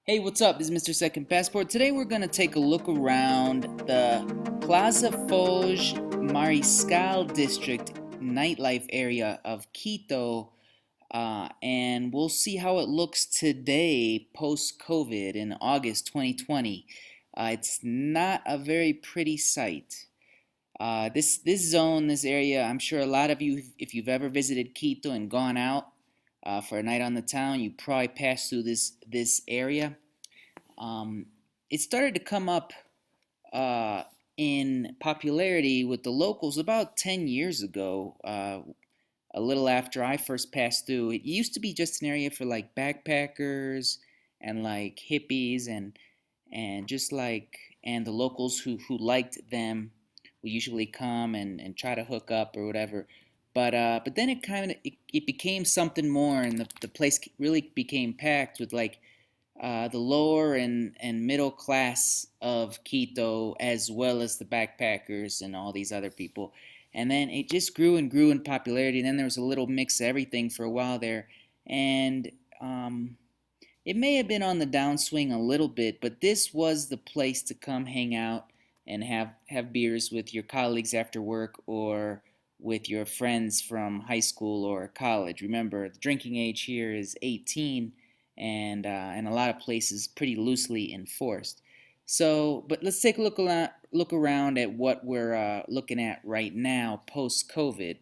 Hey, what's up? This is Mr. Second Passport. Today we're going to take a look around the Plaza Foch Mariscal District nightlife area of Quito, and we'll see how it looks today post-COVID in August 2020. It's not a very pretty sight. This zone, this area, I'm sure a lot of you, if you've ever visited Quito and gone out for a night on the town, you probably passed through this area. Um, it started to come up uh, in popularity with the locals about 10 years ago, a little after I first passed through. It used to be just an area for like backpackers and like hippies and just like and the locals who liked them would usually come and try to hook up or whatever. But then it became something more, and the place really became packed with like the lower and middle class of Quito, as well as the backpackers and all these other people. And then it just grew and grew in popularity. And then there was a little mix of everything for a while there. And it may have been on the downswing a little bit, but this was the place to come hang out and have beers with your colleagues after work or with your friends from high school or college. Remember, the drinking age here is 18, and in a lot of places pretty loosely enforced. So, but let's take a look around at what we're looking at right now post COVID.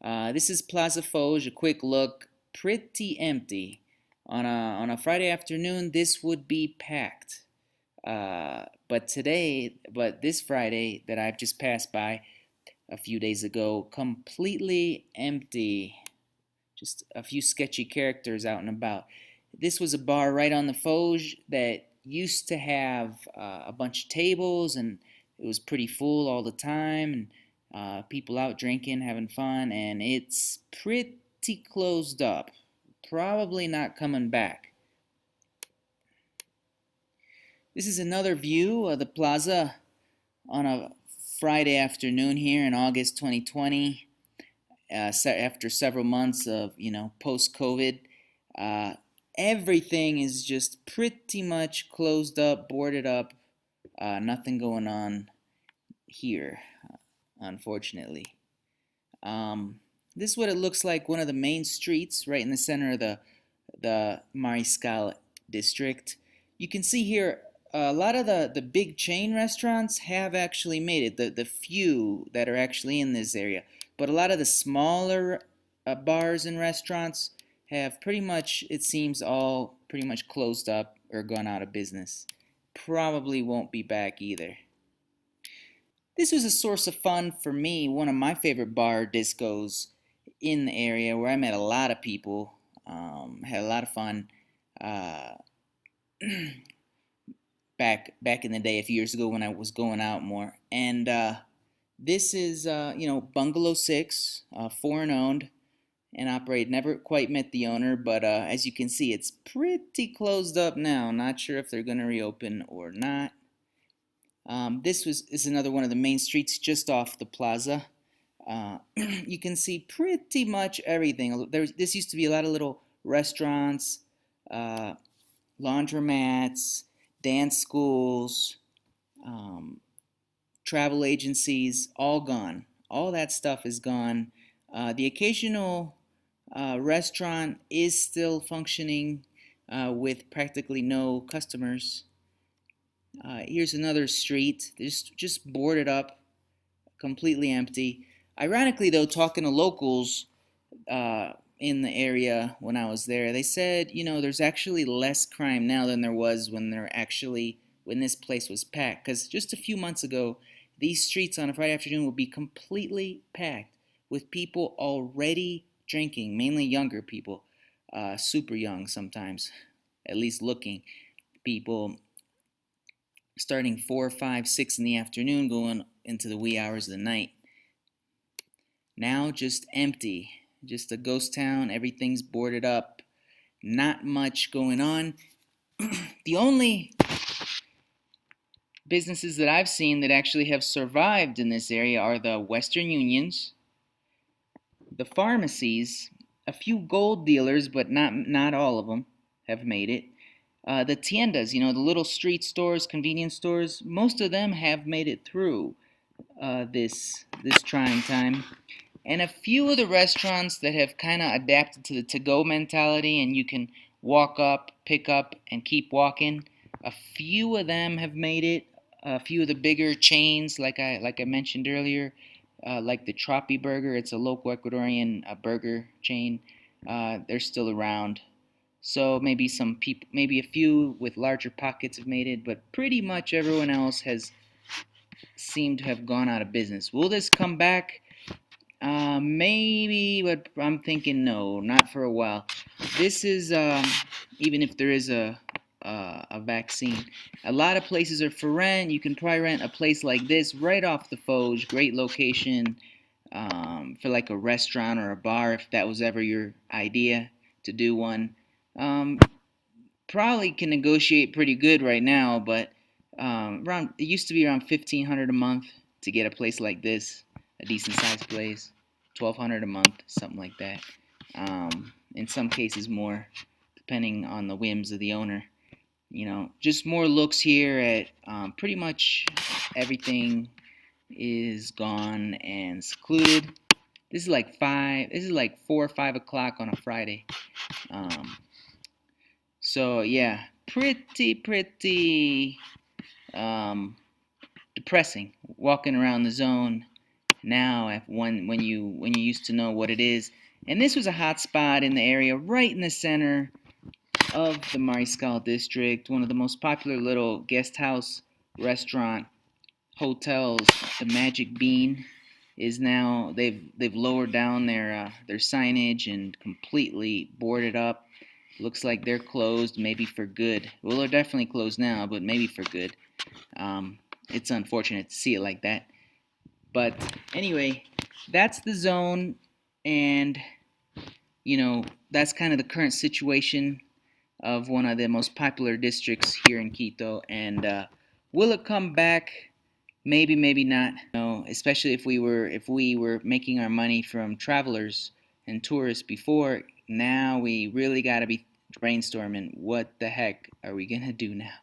This is Plaza Foch. A quick look, pretty empty. On a Friday afternoon, this would be packed. But this Friday that I've just passed by a few days ago, completely empty. Just a few sketchy characters out and about. This was a bar right on the Foch that used to have a bunch of tables, and it was pretty full all the time, and people out drinking, having fun, and it's pretty closed up. Probably not coming back. This is another view of the plaza on a Friday afternoon here in August 2020. After several months of post-COVID, uh, everything is just pretty much closed up, boarded up. Nothing going on here, unfortunately. This is what it looks like. One of the main streets, right in the center of the Mariscal District. You can see here a lot of the big chain restaurants have actually made it. The few that are actually in this area, but a lot of the smaller bars and restaurants have pretty much, it seems, all pretty much closed up or gone out of business. Probably won't be back either. This was a source of fun for me. One of my favorite bar discos in the area where I met a lot of people, had a lot of fun. Uh, back in the day, a few years ago when I was going out more. And this is Bungalow 6, foreign owned and operated. Never quite met the owner, but as you can see, it's pretty closed up now. Not sure if they're going to reopen or not. Is another one of the main streets just off the plaza. You can see pretty much everything. This used to be a lot of little restaurants, uh, laundromats, dance schools, um, travel agencies, all gone. All that stuff is gone. The occasional restaurant is still functioning with practically no customers. Here's another street, just boarded up, completely empty. Ironically, though, talking to locals in the area when I was there, they said, there's actually less crime now than there was when this place was packed. Because just a few months ago, these streets on a Friday afternoon would be completely packed with people already drinking, mainly younger people, super young sometimes, at least looking people starting 4, 5, 6 in the afternoon, going into the wee hours of the night. Now just empty, just a ghost town. Everything's boarded up, not much going on. The only businesses that I've seen that actually have survived in this area are the Western Unions, the pharmacies, a few gold dealers, but not all of them have made it. The tiendas, the little street stores, convenience stores, most of them have made it through this trying time. And a few of the restaurants that have kind of adapted to the to-go mentality, and you can walk up, pick up, and keep walking. A few of them have made it. A few of the bigger chains, like I mentioned earlier, like the Tropi Burger, it's a local Ecuadorian burger chain. They're still around. So maybe some people, maybe a few with larger pockets have made it, but pretty much everyone else has seemed to have gone out of business. Will this come back? Maybe, but I'm thinking no, not for a while. This is even if there is a vaccine. A lot of places are for rent. You can probably rent a place like this right off the Foch. Great location for like a restaurant or a bar if that was ever your idea to do one. Um, Probably can negotiate pretty good right now, but around it used to be around 1,500 a month to get a place like this, a decent sized place. 1,200 a month, something like that. In some cases more, depending on the whims of the owner. Just more looks here at pretty much everything is gone and secluded. This is like five. This is like 4 or 5 o'clock on a Friday. Um, So yeah, pretty um, depressing walking around the zone now when you used to know what it is. And this was a hot spot in the area, right in the center of the Mariscal District, one of the most popular little guest house, restaurant, hotels. The Magic Bean is now they've lowered down their signage and completely boarded up. Looks like they're closed, maybe for good. Well, they're definitely closed now, but maybe for good. It's unfortunate to see it like that. But anyway, that's the zone, and that's kind of the current situation of one of the most popular districts here in Quito. And will it come back? Maybe, maybe not. Especially if we were making our money from travelers and tourists before. Now we really got to be brainstorming. What the heck are we gonna do now?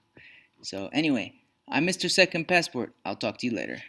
So anyway, I'm Mr. Second Passport. I'll talk to you later.